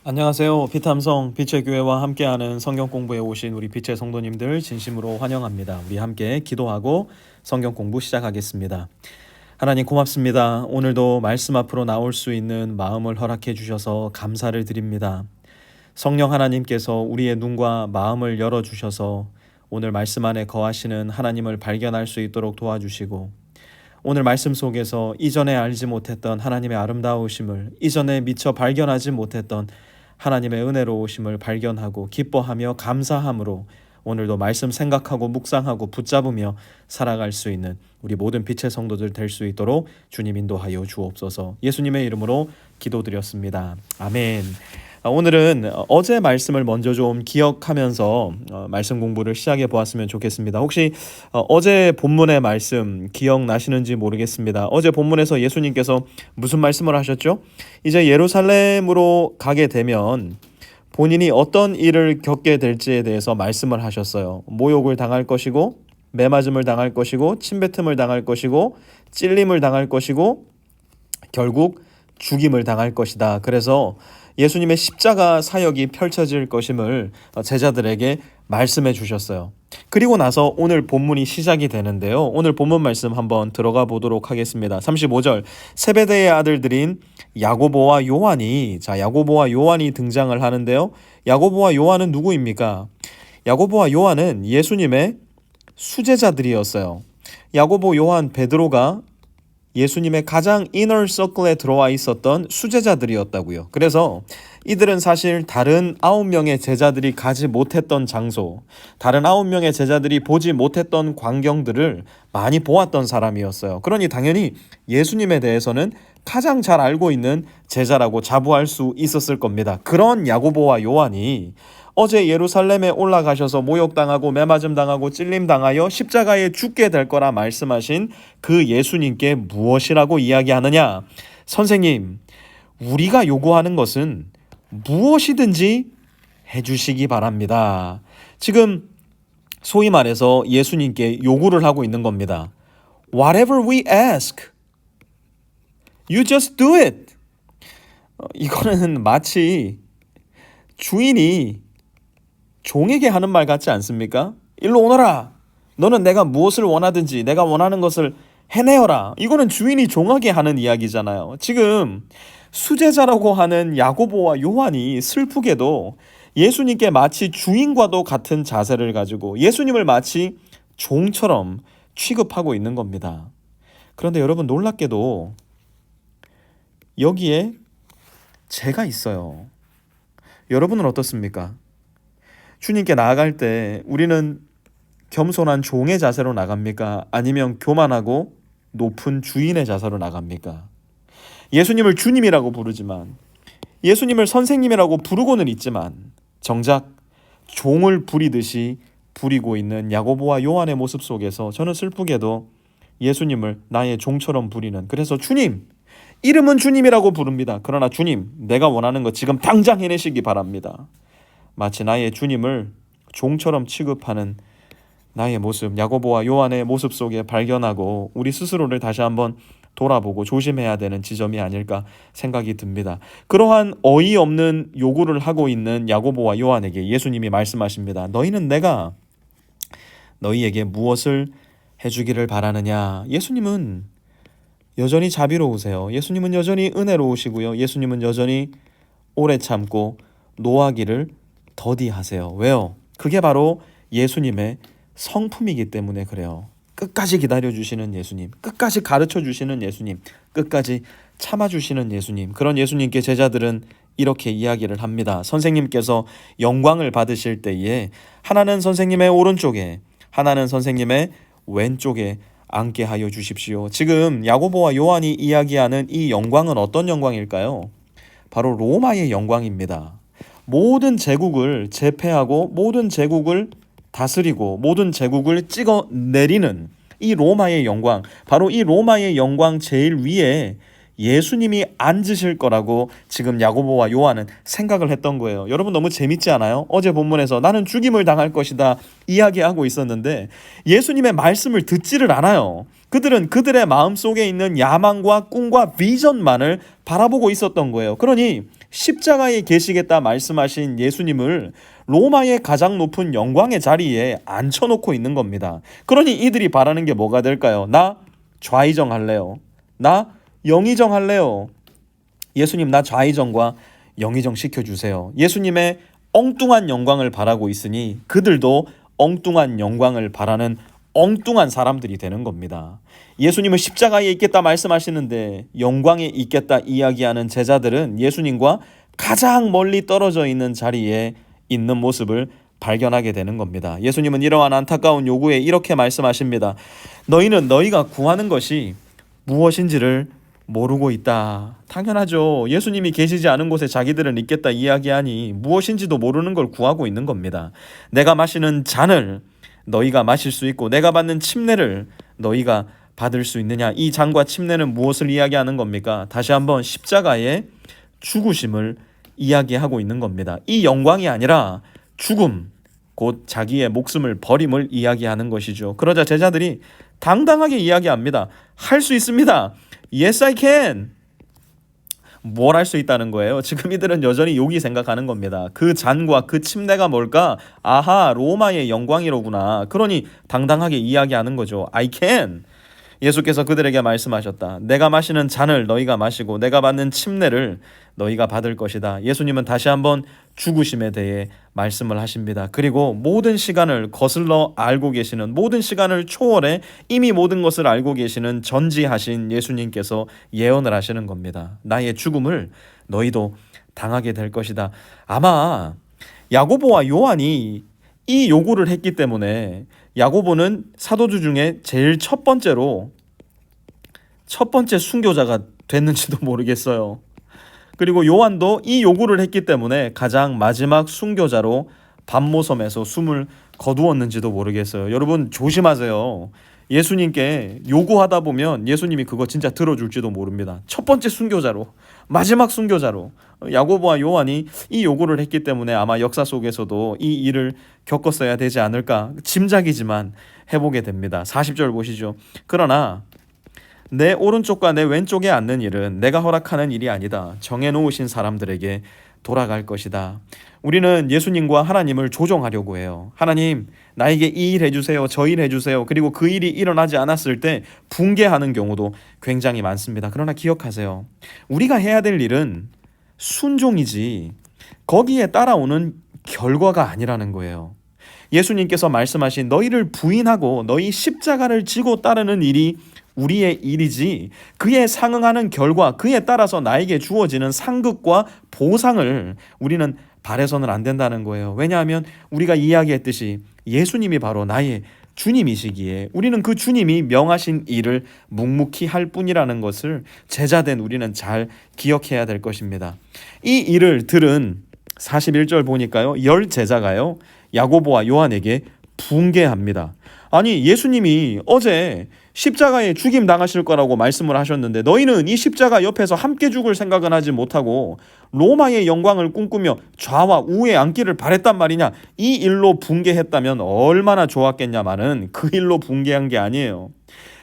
안녕하세요. 피탐성 빛의 교회와 함께하는 성경 공부에 오신 우리 빛의 성도님들 진심으로 환영합니다. 우리 함께 기도하고 성경 공부 시작하겠습니다. 하나님 고맙습니다. 오늘도 말씀 앞으로 나올 수 있는 마음을 허락해 주셔서 감사를 드립니다. 성령 하나님께서 우리의 눈과 마음을 열어주셔서 오늘 말씀 안에 거하시는 하나님을 발견할 수 있도록 도와주시고, 오늘 말씀 속에서 이전에 알지 못했던 하나님의 아름다우심을, 이전에 미처 발견하지 못했던 하나님의 은혜로우심을 발견하고 기뻐하며 감사함으로 오늘도 말씀 생각하고 묵상하고 붙잡으며 살아갈 수 있는 우리 모든 빛의 성도들 될 수 있도록 주님 인도하여 주옵소서. 예수님의 이름으로 기도드렸습니다. 아멘. 오늘은 어제 말씀을 먼저 좀 기억하면서 말씀 공부를 시작해 보았으면 좋겠습니다. 혹시 어제 본문의 말씀 기억나시는지 모르겠습니다. 어제 본문에서 예수님께서 무슨 말씀을 하셨죠? 이제 예루살렘으로 가게 되면 본인이 어떤 일을 겪게 될지에 대해서 말씀을 하셨어요. 모욕을 당할 것이고, 매맞음을 당할 것이고, 침뱉음을 당할 것이고, 찔림을 당할 것이고, 결국 죽임을 당할 것이다. 그래서 예수님의 십자가 사역이 펼쳐질 것임을 제자들에게 말씀해 주셨어요. 그리고 나서 오늘 본문이 시작이 되는데요. 오늘 본문 말씀 한번 들어가 보도록 하겠습니다. 35절, 세베대의 아들들인 야고보와 요한이, 야고보와 요한이 등장을 하는데요. 야고보와 요한은 누구입니까? 야고보와 요한은 예수님의 수제자들이었어요. 야고보, 요한, 베드로가 예수님의 가장 이너 서클에 들어와 있었던 수제자들이었다고요. 그래서 이들은 사실 다른 9명의 제자들이 가지 못했던 장소, 다른 9명의 제자들이 보지 못했던 광경들을 많이 보았던 사람이었어요. 그러니 당연히 예수님에 대해서는 가장 잘 알고 있는 제자라고 자부할 수 있었을 겁니다. 그런 야고보와 요한이 어제 예루살렘에 올라가셔서 모욕당하고 매맞음 당하고 찔림 당하여 십자가에 죽게 될 거라 말씀하신 그 예수님께 무엇이라고 이야기하느냐? 선생님, 우리가 요구하는 것은 무엇이든지 해주시기 바랍니다. 지금 소위 말해서 예수님께 요구를 하고 있는 겁니다. Whatever we ask, you just do it. 이거는 마치 주인이 종에게 하는 말 같지 않습니까? 일로 오너라. 너는 내가 무엇을 원하든지 내가 원하는 것을 해내어라. 이거는 주인이 종에게 하는 이야기잖아요. 지금 수제자라고 하는 야고보와 요한이 슬프게도 예수님께 마치 주인과도 같은 자세를 가지고 예수님을 마치 종처럼 취급하고 있는 겁니다. 그런데 여러분, 놀랍게도 여기에 제가 있어요. 여러분은 어떻습니까? 주님께 나아갈 때 우리는 겸손한 종의 자세로 나갑니까? 아니면 교만하고 높은 주인의 자세로 나갑니까? 예수님을 주님이라고 부르지만, 예수님을 선생님이라고 부르고는 있지만 정작 종을 부리듯이 부리고 있는 야고보와 요한의 모습 속에서 저는 슬프게도 예수님을 나의 종처럼 부리는, 그래서 주님, 이름은 주님이라고 부릅니다. 그러나 주님, 내가 원하는 것 지금 당장 해내시기 바랍니다. 마치 나의 주님을 종처럼 취급하는 나의 모습, 야고보와 요한의 모습 속에 발견하고 우리 스스로를 다시 한번 돌아보고 조심해야 되는 지점이 아닐까 생각이 듭니다. 그러한 어이없는 요구를 하고 있는 야고보와 요한에게 예수님이 말씀하십니다. 너희는 내가 너희에게 무엇을 해주기를 바라느냐? 예수님은 여전히 자비로우세요. 예수님은 여전히 은혜로우시고요. 예수님은 여전히 오래 참고 노하기를 더디하세요. 왜요? 그게 바로 예수님의 성품이기 때문에 그래요. 끝까지 기다려주시는 예수님, 끝까지 가르쳐주시는 예수님, 끝까지 참아주시는 예수님, 그런 예수님께 제자들은 이렇게 이야기를 합니다. 선생님께서 영광을 받으실 때에 하나는 선생님의 오른쪽에, 하나는 선생님의 왼쪽에 앉게 하여 주십시오. 지금 야고보와 요한이 이야기하는 이 영광은 어떤 영광일까요? 바로 로마의 영광입니다. 모든 제국을 제패하고 모든 제국을 다스리고 모든 제국을 찍어내리는 이 로마의 영광, 바로 이 로마의 영광 제일 위에 예수님이 앉으실 거라고 지금 야고보와 요한은 생각을 했던 거예요. 여러분, 너무 재밌지 않아요? 어제 본문에서 나는 죽임을 당할 것이다 이야기하고 있었는데 예수님의 말씀을 듣지를 않아요. 그들은 그들의 마음속에 있는 야망과 꿈과 비전만을 바라보고 있었던 거예요. 그러니 십자가에 계시겠다 말씀하신 예수님을 로마의 가장 높은 영광의 자리에 앉혀놓고 있는 겁니다. 그러니 이들이 바라는 게 뭐가 될까요? 나 좌의정 할래요. 나 영의정 할래요. 예수님, 나 좌의정과 영의정 시켜주세요. 예수님의 엉뚱한 영광을 바라고 있으니 그들도 엉뚱한 영광을 바라는 엉뚱한 사람들이 되는 겁니다. 예수님은 십자가에 있겠다 말씀하시는데 영광에 있겠다 이야기하는 제자들은 예수님과 가장 멀리 떨어져 있는 자리에 있는 모습을 발견하게 되는 겁니다. 예수님은 이러한 안타까운 요구에 이렇게 말씀하십니다. 너희는 너희가 구하는 것이 무엇인지를 모르고 있다. 당연하죠. 예수님이 계시지 않은 곳에 자기들은 있겠다 이야기하니 무엇인지도 모르는 걸 구하고 있는 겁니다. 내가 마시는 잔을 너희가 마실 수 있고 내가 받는 침례를 너희가 받을 수 있느냐? 이 잔과 침례는 무엇을 이야기하는 겁니까? 다시 한번 십자가의 죽으심을 이야기하고 있는 겁니다. 이 영광이 아니라 죽음, 곧 자기의 목숨을 버림을 이야기하는 것이죠. 그러자 제자들이 당당하게 이야기합니다. 할 수 있습니다. Yes, I can. 뭘 할 수 있다는 거예요? 지금 이들은 여전히 욕이 생각하는 겁니다. 그 잔과 그 침례가 뭘까? 아하, 로마의 영광이로구나. 그러니 당당하게 이야기하는 거죠. I can. 예수께서 그들에게 말씀하셨다. 내가 마시는 잔을 너희가 마시고 내가 받는 침례를 너희가 받을 것이다. 예수님은 다시 한번 죽으심에 대해 말씀을 하십니다. 그리고 모든 시간을 거슬러 알고 계시는, 모든 시간을 초월해 이미 모든 것을 알고 계시는 전지하신 예수님께서 예언을 하시는 겁니다. 나의 죽음을 너희도 당하게 될 것이다. 아마 야고보와 요한이 이 요구를 했기 때문에 야고보는 사도들 중에 제일 첫 번째 순교자가 됐는지도 모르겠어요. 그리고 요한도 이 요구를 했기 때문에 가장 마지막 순교자로 밤모섬에서 숨을 거두었는지도 모르겠어요. 여러분 조심하세요. 예수님께 요구하다 보면 예수님이 그거 진짜 들어줄지도 모릅니다. 첫 번째 순교자로, 마지막 순교자로 야고보와 요한이 이 요구를 했기 때문에 아마 역사 속에서도 이 일을 겪었어야 되지 않을까 짐작이지만 해보게 됩니다. 40절 보시죠. 그러나 내 오른쪽과 내 왼쪽에 앉는 일은 내가 허락하는 일이 아니다. 정해놓으신 사람들에게 돌아갈 것이다. 우리는 예수님과 하나님을 조종하려고 해요. 하나님, 나에게 이 일 해주세요. 저 일 해주세요. 그리고 그 일이 일어나지 않았을 때 붕괴하는 경우도 굉장히 많습니다. 그러나 기억하세요. 우리가 해야 될 일은 순종이지 거기에 따라오는 결과가 아니라는 거예요. 예수님께서 말씀하신 너희를 부인하고 너희 십자가를 지고 따르는 일이 우리의 일이지 그에 상응하는 결과, 그에 따라서 나에게 주어지는 상급과 보상을 우리는 바라서는 안 된다는 거예요. 왜냐하면 우리가 이야기했듯이 예수님이 바로 나의 주님이시기에 우리는 그 주님이 명하신 일을 묵묵히 할 뿐이라는 것을 제자된 우리는 잘 기억해야 될 것입니다. 이 일을 들은 41절 보니까요, 10제자가요 야고보와 요한에게 붕괴합니다. 아니, 예수님이 어제 십자가에 죽임 당하실 거라고 말씀을 하셨는데 너희는 이 십자가 옆에서 함께 죽을 생각은 하지 못하고 로마의 영광을 꿈꾸며 좌와 우에 앉기를 바랬단 말이냐. 이 일로 붕괴했다면 얼마나 좋았겠냐마는 그 일로 붕괴한 게 아니에요.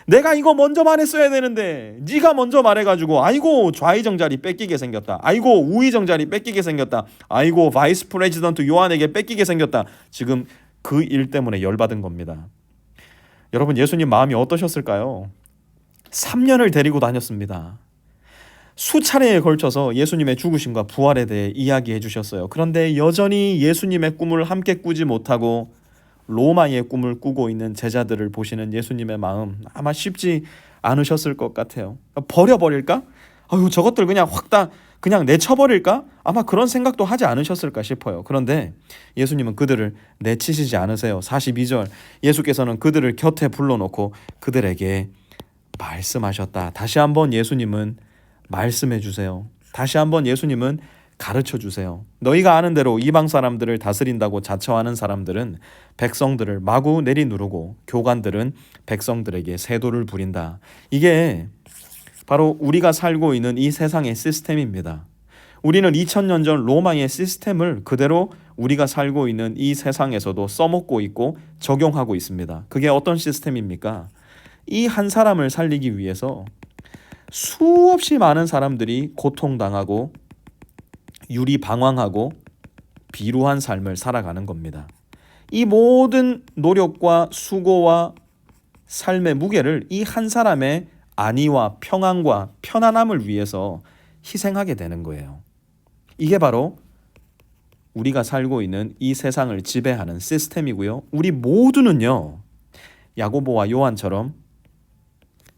내가 이거 먼저 말했어야 되는데 네가 먼저 말해가지고 아이고 좌의정 자리 뺏기게 생겼다. 아이고 우의정 자리 뺏기게 생겼다. 아이고 바이스 프레지던트 요한에게 뺏기게 생겼다. 지금 그 일 때문에 열받은 겁니다. 여러분, 예수님 마음이 어떠셨을까요? 3년을 데리고 다녔습니다. 수차례에 걸쳐서 예수님의 죽으심과 부활에 대해 이야기해 주셨어요. 그런데 여전히 예수님의 꿈을 함께 꾸지 못하고 로마의 꿈을 꾸고 있는 제자들을 보시는 예수님의 마음 아마 쉽지 않으셨을 것 같아요. 버려버릴까? 아유, 저것들 그냥 확 다 그냥 내쳐버릴까? 아마 그런 생각도 하지 않으셨을까 싶어요. 그런데 예수님은 그들을 내치시지 않으세요. 42절, 예수께서는 그들을 곁에 불러놓고 그들에게 말씀하셨다. 다시 한번 예수님은 말씀해 주세요. 다시 한번 예수님은 가르쳐 주세요. 너희가 아는 대로 이방 사람들을 다스린다고 자처하는 사람들은 백성들을 마구 내리누르고 교관들은 백성들에게 세도를 부린다. 이게 바로 우리가 살고 있는 이 세상의 시스템입니다. 우리는 2000년 전 로마의 시스템을 그대로 우리가 살고 있는 이 세상에서도 써먹고 있고 적용하고 있습니다. 그게 어떤 시스템입니까? 이 한 사람을 살리기 위해서 수없이 많은 사람들이 고통당하고 유리방황하고 비루한 삶을 살아가는 겁니다. 이 모든 노력과 수고와 삶의 무게를 이 한 사람의 안위와 평안과 편안함을 위해서 희생하게 되는 거예요. 이게 바로 우리가 살고 있는 이 세상을 지배하는 시스템이고요. 우리 모두는요, 야고보와 요한처럼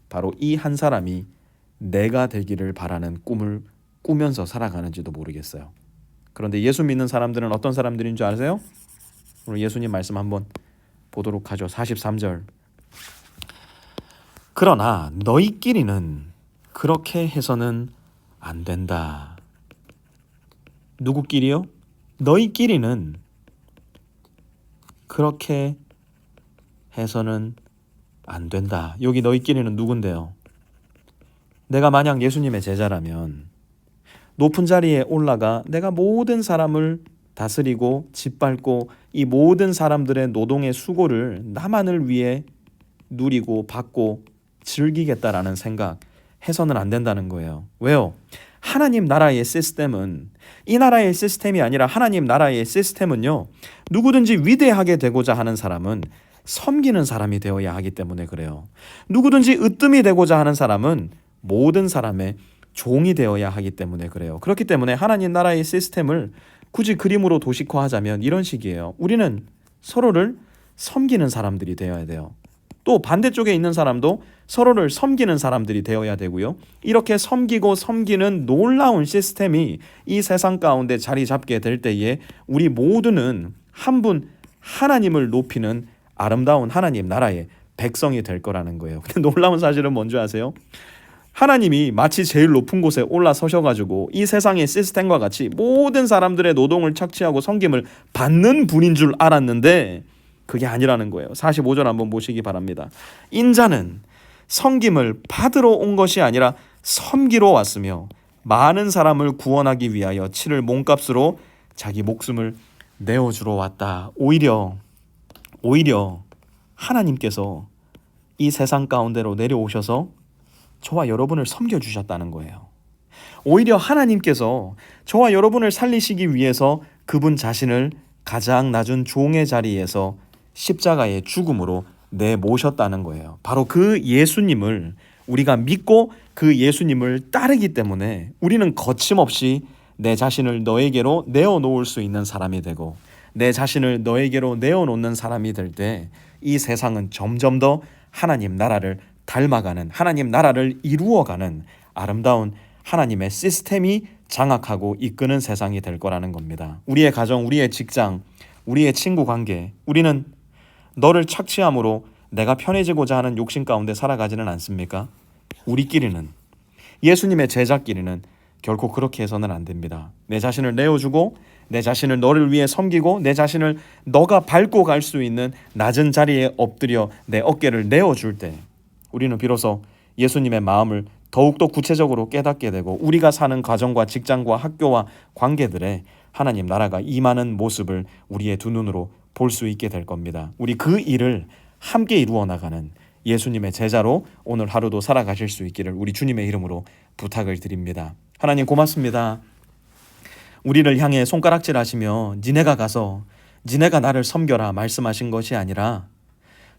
바로 이 한 사람이 내가 되기를 바라는 꿈을 꾸면서 살아가는지도 모르겠어요. 그런데 예수 믿는 사람들은 어떤 사람들인 줄 아세요? 오늘 예수님 말씀 한번 보도록 하죠. 43절. 그러나 너희끼리는 그렇게 해서는 안 된다. 누구끼리요? 너희끼리는 그렇게 해서는 안 된다. 여기 너희끼리는 누군데요? 내가 만약 예수님의 제자라면 높은 자리에 올라가 내가 모든 사람을 다스리고 짓밟고 이 모든 사람들의 노동의 수고를 나만을 위해 누리고 받고 즐기겠다라는 생각 해서는 안 된다는 거예요. 왜요? 하나님 나라의 시스템은 이 나라의 시스템이 아니라 하나님 나라의 시스템은요, 누구든지 위대하게 되고자 하는 사람은 섬기는 사람이 되어야 하기 때문에 그래요. 누구든지 으뜸이 되고자 하는 사람은 모든 사람의 종이 되어야 하기 때문에 그래요. 그렇기 때문에 하나님 나라의 시스템을 굳이 그림으로 도식화하자면 이런 식이에요. 우리는 서로를 섬기는 사람들이 되어야 돼요. 또 반대쪽에 있는 사람도 서로를 섬기는 사람들이 되어야 되고요. 이렇게 섬기고 섬기는 놀라운 시스템이 이 세상 가운데 자리 잡게 될 때에 우리 모두는 한 분 하나님을 높이는 아름다운 하나님 나라의 백성이 될 거라는 거예요. 근데 놀라운 사실은 뭔지 아세요? 하나님이 마치 제일 높은 곳에 올라서셔가지고 이 세상의 시스템과 같이 모든 사람들의 노동을 착취하고 섬김을 받는 분인 줄 알았는데 그게 아니라는 거예요. 45절 한번 보시기 바랍니다. 인자는 섬김을 받으러 온 것이 아니라 섬기러 왔으며 많은 사람을 구원하기 위하여 치를 몸값으로 자기 목숨을 내어주러 왔다. 오히려 하나님께서 이 세상 가운데로 내려오셔서 저와 여러분을 섬겨주셨다는 거예요. 오히려 하나님께서 저와 여러분을 살리시기 위해서 그분 자신을 가장 낮은 종의 자리에서 십자가의 죽음으로 내모셨다는 거예요. 바로 그 예수님을 우리가 믿고 그 예수님을 따르기 때문에 우리는 거침없이 내 자신을 너에게로 내어놓을 수 있는 사람이 되고 내 자신을 너에게로 내어놓는 사람이 될 때 이 세상은 점점 더 하나님 나라를 닮아가는, 하나님 나라를 이루어가는 아름다운 하나님의 시스템이 장악하고 이끄는 세상이 될 거라는 겁니다. 우리의 가정, 우리의 직장, 우리의 친구 관계, 우리는 너를 착취함으로 내가 편해지고자 하는 욕심 가운데 살아가지는 않습니까? 우리끼리는, 예수님의 제자끼리는 결코 그렇게 해서는 안 됩니다. 내 자신을 내어주고 내 자신을 너를 위해 섬기고 내 자신을 너가 밟고 갈 수 있는 낮은 자리에 엎드려 내 어깨를 내어줄 때 우리는 비로소 예수님의 마음을 더욱더 구체적으로 깨닫게 되고 우리가 사는 가정과 직장과 학교와 관계들에 하나님 나라가 임하는 모습을 우리의 두 눈으로 볼 수 있게 될 겁니다. 우리 그 일을 함께 이루어 나가는 예수님의 제자로 오늘 하루도 살아가실 수 있기를 우리 주님의 이름으로 부탁을 드립니다. 하나님 고맙습니다. 우리를 향해 손가락질 하시며 니네가 가서 니네가 나를 섬겨라 말씀하신 것이 아니라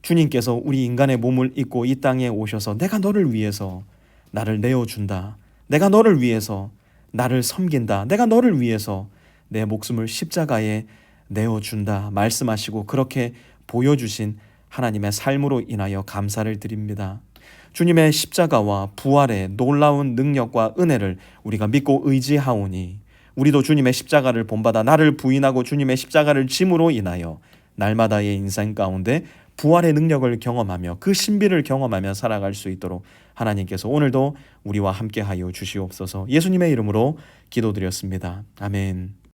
주님께서 우리 인간의 몸을 입고 이 땅에 오셔서 내가 너를 위해서 나를 내어준다. 내가 너를 위해서 나를 섬긴다. 내가 너를 위해서 내 목숨을 십자가에 내어준다 말씀하시고 그렇게 보여주신 하나님의 삶으로 인하여 감사를 드립니다. 주님의 십자가와 부활의 놀라운 능력과 은혜를 우리가 믿고 의지하오니 우리도 주님의 십자가를 본받아 나를 부인하고 주님의 십자가를 짐으로 인하여 날마다의 인생 가운데 부활의 능력을 경험하며 그 신비를 경험하며 살아갈 수 있도록 하나님께서 오늘도 우리와 함께하여 주시옵소서. 예수님의 이름으로 기도드렸습니다. 아멘.